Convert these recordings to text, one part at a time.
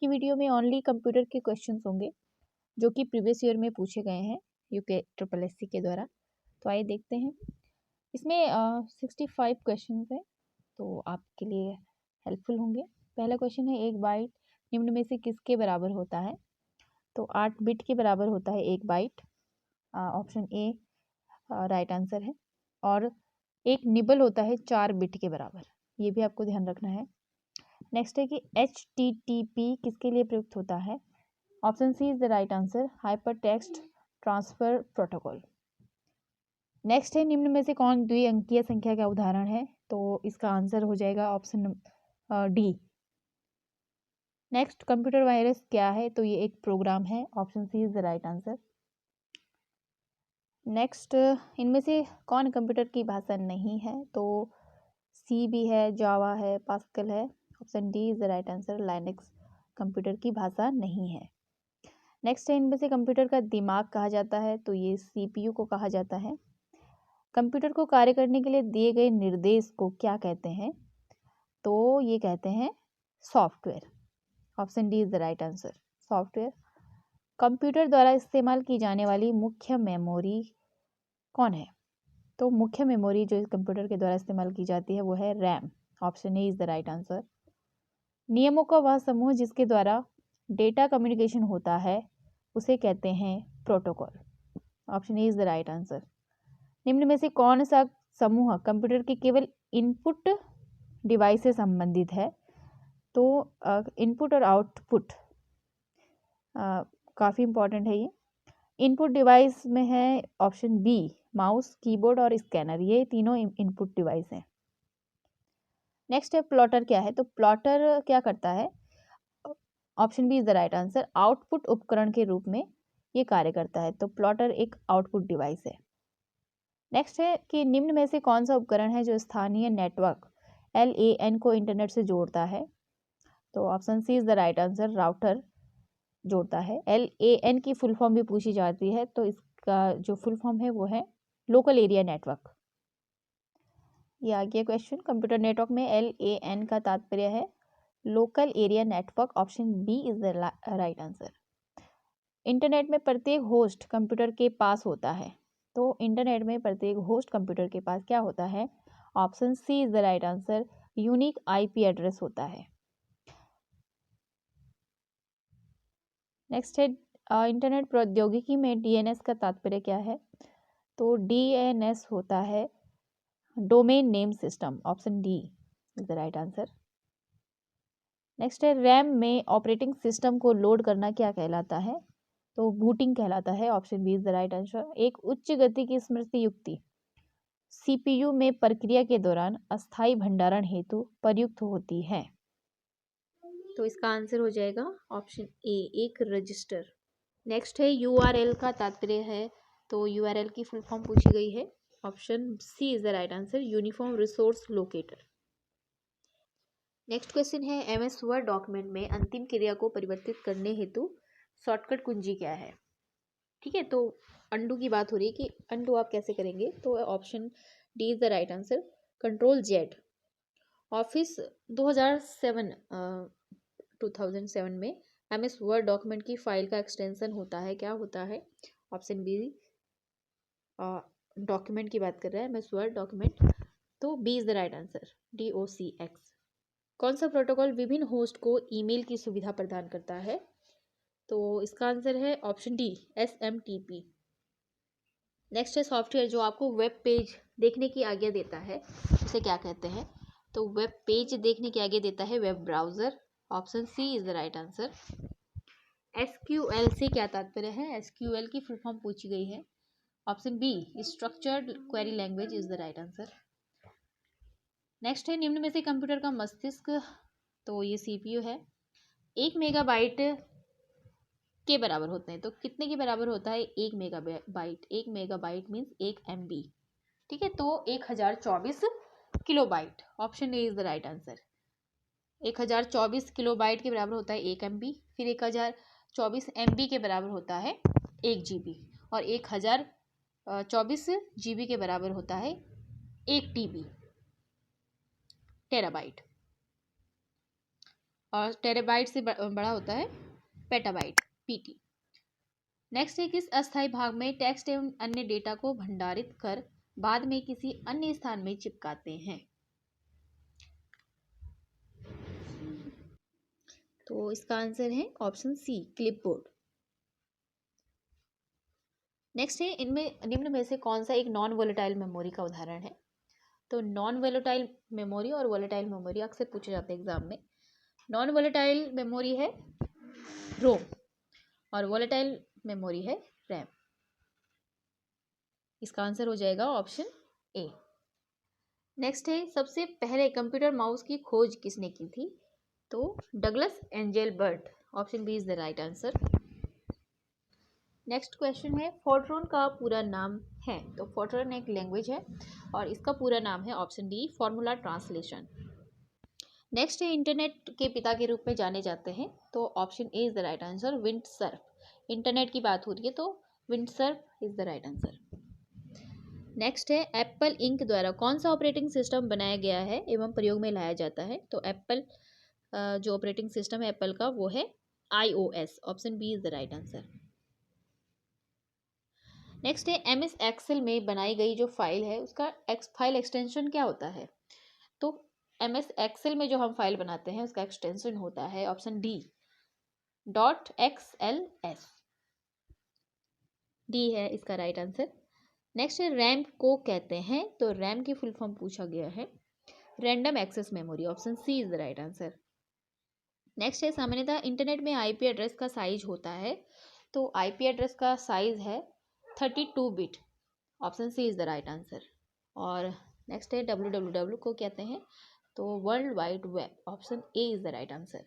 की वीडियो में only computer के क्वेश्चंस होंगे जो कि प्रीवियस ईयर में पूछे गए हैं यूके ट्रिपल एस सी के द्वारा। तो आइए देखते हैं। इसमें 65 क्वेश्चंस हैं तो आपके लिए हेल्पफुल होंगे। पहला क्वेश्चन है, एक बाइट निम्न में से किसके बराबर होता है? तो 8 बिट के बराबर होता है एक byte. Option A right answer है। और एक निबल होता है 4 बिट के बराबर, ये भी आपको ध्यान रखना है। नेक्स्ट है कि HTTP किसके लिए प्रयुक्त होता है? Option C is the right answer, hyper text transfer protocol. Next है, निम्न में से कौन द्विअंकीय संख्या का उदाहरण है? तो इसका आंसर हो जाएगा option D. Next, computer virus क्या है? तो ये एक प्रोग्राम है। Option C is the right answer. Next, इनमें से कौन कंप्यूटर की भाषा नहीं है? तो सी भी है, जावा है, पास्कल है। Option D is the right answer, Linux computer की भाषा नहीं है। नेक्स्ट है, इनमें से कंप्यूटर का दिमाग कहा जाता है? तो ये CPU को कहा जाता है। कंप्यूटर को कार्य करने के लिए दिए गए निर्देश को क्या कहते हैं? तो ये कहते हैं software. Option D is the right answer, software. Computer द्वारा इस्तेमाल की जाने वाली मुख्य मेमोरी कौन है? तो मुख्य मेमोरी जो कंप्यूटर के द्वारा इस्तेमाल की जाती है वो है RAM. Option A is the right answer. नियमों का वह समूह जिसके द्वारा डेटा कम्युनिकेशन होता है उसे कहते हैं protocol. Option A is the right answer. निम्न में से कौन सा समूह कंप्यूटर के केवल इनपुट डिवाइस से संबंधित है? तो इनपुट और आउटपुट काफ़ी इंपॉर्टेंट है ये। इनपुट डिवाइस में है ऑप्शन बी, माउस, कीबोर्ड और स्कैनर, ये तीनों इनपुट डिवाइस हैं। नेक्स्ट है, प्लॉटर क्या है? तो प्लॉटर क्या करता है? Option B is the right answer, output उपकरण के रूप में ये कार्य करता है। तो प्लॉटर एक आउटपुट डिवाइस है। नेक्स्ट है कि निम्न में से कौन सा उपकरण है जो स्थानीय नेटवर्क LAN को इंटरनेट से जोड़ता है? तो option C is the right answer, router जोड़ता है। LAN की फुल फॉर्म भी पूछी जाती है, तो इसका जो फुल फॉर्म है वो है लोकल एरिया नेटवर्क। ये आ गया क्वेश्चन। कंप्यूटर नेटवर्क में LAN का तात्पर्य है local area network. Option B is the right answer. Internet में प्रत्येक होस्ट कंप्यूटर के पास होता है? तो इंटरनेट में प्रत्येक होस्ट कंप्यूटर के पास क्या होता है? Option C is the right answer, unique IP address होता है। नेक्स्ट है, इंटरनेट प्रौद्योगिकी में DNS का तात्पर्य क्या है? तो DNS होता है domain name system. Option D is the right answer. Next है, रैम में ऑपरेटिंग सिस्टम को लोड करना क्या कहलाता है? तो बूटिंग कहलाता है। Option B is the right answer. एक उच्च गति की स्मृति युक्ति CPU में प्रक्रिया के दौरान अस्थायी भंडारण हेतु प्रयुक्त होती है? तो इसका आंसर हो जाएगा ऑप्शन ए, एक रजिस्टर। नेक्स्ट है, URL का तात्पर्य है? तो URL की फुल फॉर्म पूछी गई है। Option C is the right answer, uniform resource locator. Next question है, MS वर्ड डॉक्यूमेंट में अंतिम क्रिया को परिवर्तित करने हेतु शॉर्टकट कुंजी क्या है? ठीक है, तो अंडू की बात हो रही है कि अंडू आप कैसे करेंगे? तो option D is the right answer, Ctrl+Z। Office 2007 में MS वर्ड डॉक्यूमेंट की फाइल का एक्सटेंशन होता है, क्या होता है? ऑप्शन बी, डॉक्यूमेंट की बात कर रहा है MS वर्ड डॉक्यूमेंट, तो B is the right answer, DOCX। कौन सा प्रोटोकॉल विभिन्न होस्ट को ईमेल की सुविधा प्रदान करता है? तो इसका आंसर है ऑप्शन डी, SMTP। नेक्स्ट है, सॉफ्टवेयर जो आपको वेब पेज देखने की आज्ञा देता है उसे क्या कहते हैं? तो वेब पेज देखने की आज्ञा देता है web browser. Option C is the right answer. SQL से क्या तात्पर्य है? SQL की फुल फॉर्म पूछी गई है। Option B, structured query language is the right answer. Next है, निम्न में से कंप्यूटर का मस्तिष्क, तो ये CPU है, 1 मेगाबाइट के बराबर होते हैं। तो कितने के बराबर होता है 1 मेगाबाइट? 1 megabyte means 1 MB। ठीक है, तो 1024 kilobyte. Option A is the right answer. 1024 kilobyte के बराबर होता है 1 MB, फिर 1024 MB के बराबर होता है 1 GB, और 1024 GB के बराबर होता है 1 TB, टेराबाइट। और टेराबाइट से बड़ा होता है पेटाबाइट, पीटी। नेक्स्ट है, किस अस्थायी भाग में टेक्स्ट एवं अन्य डेटा को भंडारित कर बाद में किसी अन्य स्थान में चिपकाते हैं? तो इसका आंसर है ऑप्शन सी, क्लिपबोर्ड। नेक्स्ट है, इनमें निम्न में से कौन सा एक नॉन वोलेटाइल मेमोरी का उदाहरण है? तो नॉन वोलेटाइल मेमोरी और वोलेटाइल मेमोरी अक्सर पूछे जाते हैं एग्जाम में। नॉन वोलेटाइल मेमोरी है रोम और वोलेटाइल मेमोरी है रैम। इसका आंसर हो जाएगा ऑप्शन ए। नेक्स्ट है, सबसे पहले कंप्यूटर माउस की खोज किसने की थी? तो Douglas Engelbart, option B is the right answer. Next question है, फोर्ट्रॉन का पूरा नाम है? तो फोर्ट्रॉन एक लैंग्वेज है और इसका पूरा नाम है option D, formula translation. Next है, इंटरनेट के पिता के रूप में जाने जाते हैं? तो option A is the right answer, Windsurf. Internet की बात हो रही है तो Windsurf is the right answer. Next है, एप्पल इंक द्वारा कौन सा ऑपरेटिंग सिस्टम बनाया गया है एवं प्रयोग में लाया जाता है? तो एप्पल जो ऑपरेटिंग सिस्टम है एप्पल का वो है iOS, option B is the right answer. Next है, MS एक्सेल में बनाई गई जो फाइल है उसका फाइल एक्सटेंशन क्या होता है? तो MS एक्सेल में जो हम फाइल बनाते हैं उसका एक्सटेंशन होता है ऑप्शन डी, .xls। डी है इसका राइट आंसर। नेक्स्ट है, रैम को कहते हैं? तो रैम की फुल फॉर्म पूछा गया है, random access memory, option C is the right answer. Next है, सामान्यतः इंटरनेट में IP एड्रेस का साइज होता है? तो IP एड्रेस का साइज है 32 bit, option C is the right answer. और नेक्स्ट है, www को कहते हैं? तो world wide web, option A is the right answer.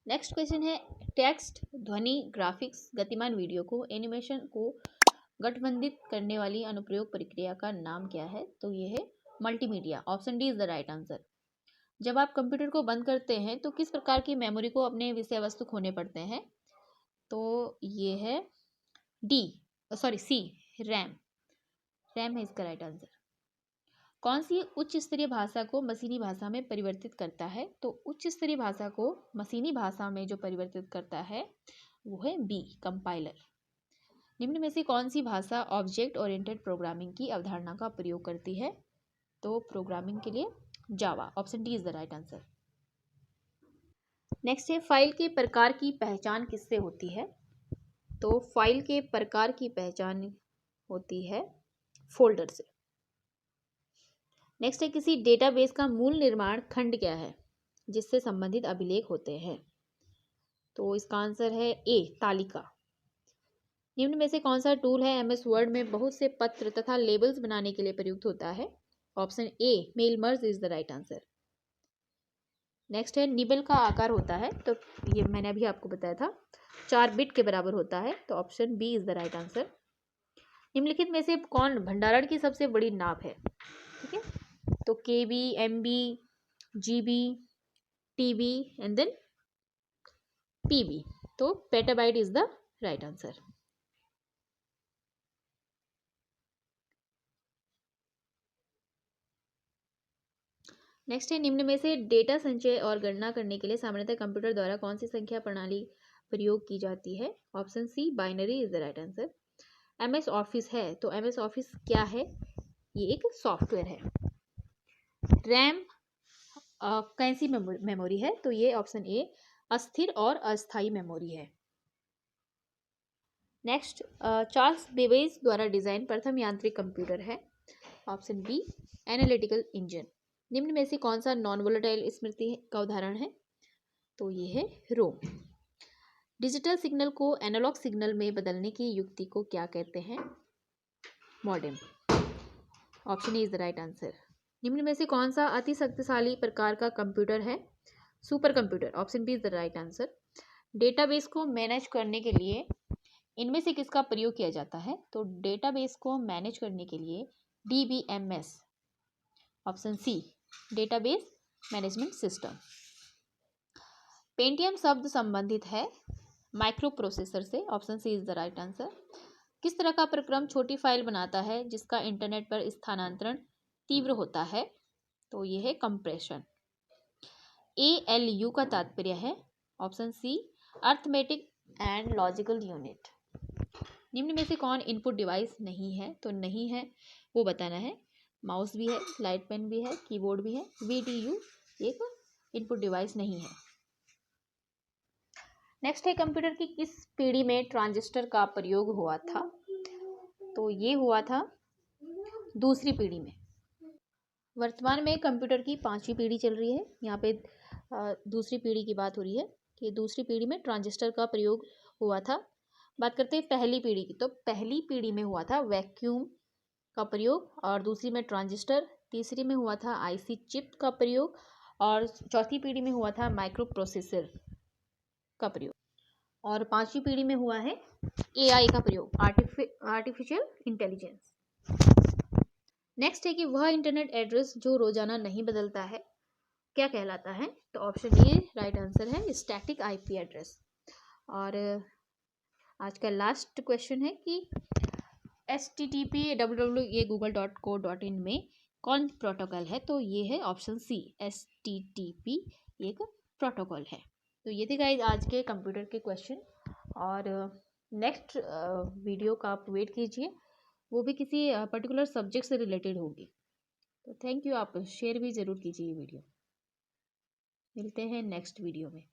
Next question है, टेक्स्ट, ध्वनि, ग्राफिक्स, गतिमान वीडियो को, एनिमेशन को गठबंधित करने वाली अनुप्रयोग प्रक्रिया का नाम क्या है? तो ये है multimedia, option D is the right answer. जब आप कंप्यूटर को बंद करते हैं तो किस प्रकार की मेमोरी को अपने विषय वस्तु खोने पड़ते हैं? तो ये है सी, रैम। रैम है इसका राइट आंसर। कौन सी उच्च स्तरीय भाषा को मशीनी भाषा में परिवर्तित करता है? तो उच्च स्तरीय भाषा को मशीनी भाषा में जो परिवर्तित करता है वो है बी, कंपाइलर। निम्न में से कौन सी भाषा ऑब्जेक्ट ओरिएंटेड प्रोग्रामिंग की अवधारणा का प्रयोग करती है? तो प्रोग्रामिंग के लिए Java, option D is the right answer. Next है, फाइल के प्रकार की पहचान किससे होती है? तो फाइल के प्रकार की पहचान होती है फोल्डर से। नेक्स्ट है, किसी डेटाबेस का मूल निर्माण खंड क्या है जिससे संबंधित अभिलेख होते हैं? तो इसका आंसर है ए, तालिका। निम्न में से कौन सा टूल है MS वर्ड में बहुत से पत्र तथा लेबल्स बनाने के लिए प्रयुक्त होता है? Option A, mail merge is the right answer. Next है, निबल का आकार होता है? तो ये मैंने अभी आपको बताया था 4 बिट के बराबर होता है, तो option B is the right answer. निम्नलिखित में से कौन भंडारण की सबसे बड़ी नाप है? ठीक है, तो KB, MB, GB, TB and then PB, तो petabyte is the right answer. Next है, निम्न में से डेटा संचय और गणना करने के लिए सामान्यतः कंप्यूटर द्वारा कौन सी संख्या प्रणाली प्रयोग की जाती है? Option C, binary is the right answer. MS office है, तो MS ऑफिस क्या है? ये एक सॉफ्टवेयर है। रैम कैसी मेमोरी है? तो ये ऑप्शन ए, अस्थिर और अस्थायी मेमोरी है। नेक्स्ट, चार्ल्स बेबेज द्वारा डिजाइन प्रथम यांत्रिक कंप्यूटर है? Option B, analytical engine. निम्न में से कौन सा नॉन वोलेटाइल स्मृति का उदाहरण है? तो ये है रोम। डिजिटल सिग्नल को एनालॉग सिग्नल में बदलने की युक्ति को क्या कहते हैं? Modem, option A is the right answer. निम्न में से कौन सा अति शक्तिशाली प्रकार का कंप्यूटर है? Super computer, option B is the right answer. Database को मैनेज करने के लिए इनमें से किसका प्रयोग किया जाता है? तो डेटाबेस को मैनेज करने के लिए DBMS, option C, database management system. Pentium शब्द संबंधित है माइक्रो प्रोसेसर से, option C is the right answer. किस तरह का प्रक्रम छोटी फाइल बनाता है जिसका इंटरनेट पर स्थानांतरण तीव्र होता है? तो ये है कंप्रेशन। ALU का तात्पर्य है option C arithmetic and logical unit. निम्न में से कौन इनपुट डिवाइस नहीं है? तो नहीं है वो बताना है। माउस भी है, स्लाइड पेन भी है, कीबोर्ड भी है, VDU एक इनपुट डिवाइस नहीं है। नेक्स्ट है कंप्यूटर की किस पीढ़ी में ट्रांजिस्टर का प्रयोग हुआ था? तो ये हुआ था दूसरी पीढ़ी में। वर्तमान में कंप्यूटर की 5वीं पीढ़ी चल रही है। यहाँ पे दूसरी पीढ़ी की बात हो रही है कि दूसरी पीढ़ी में ट्रांजिस्टर का प्रयोग हुआ था। बात करते हैं पहली पीढ़ी की, तो पहली पीढ़ी में हुआ था वैक्यूम का प्रयोग, और दूसरी में ट्रांजिस्टर, तीसरी में हुआ था IC चिप का प्रयोग, और चौथी पीढ़ी में हुआ था माइक्रो प्रोसेसर का प्रयोग, और 5वीं पीढ़ी में हुआ है AI का प्रयोग, आर्टिफिशियल इंटेलिजेंस। नेक्स्ट है कि वह इंटरनेट एड्रेस जो रोजाना नहीं बदलता है क्या कहलाता है? तो ऑप्शन ए राइट आंसर है स्टैटिक IP एड्रेस। और आज का लास्ट क्वेश्चन है कि HTTP www google.co.in में कौन प्रोटोकॉल है? तो ये है ऑप्शन सी HTTP एक प्रोटोकॉल है। तो ये थे गाइस आज के कंप्यूटर के क्वेश्चन, और नेक्स्ट वीडियो का आप वेट कीजिए, वो भी किसी पर्टिकुलर सब्जेक्ट से रिलेटेड होगी। तो थैंक यू, आप शेयर भी ज़रूर कीजिए ये वीडियो। मिलते हैं नेक्स्ट वीडियो में।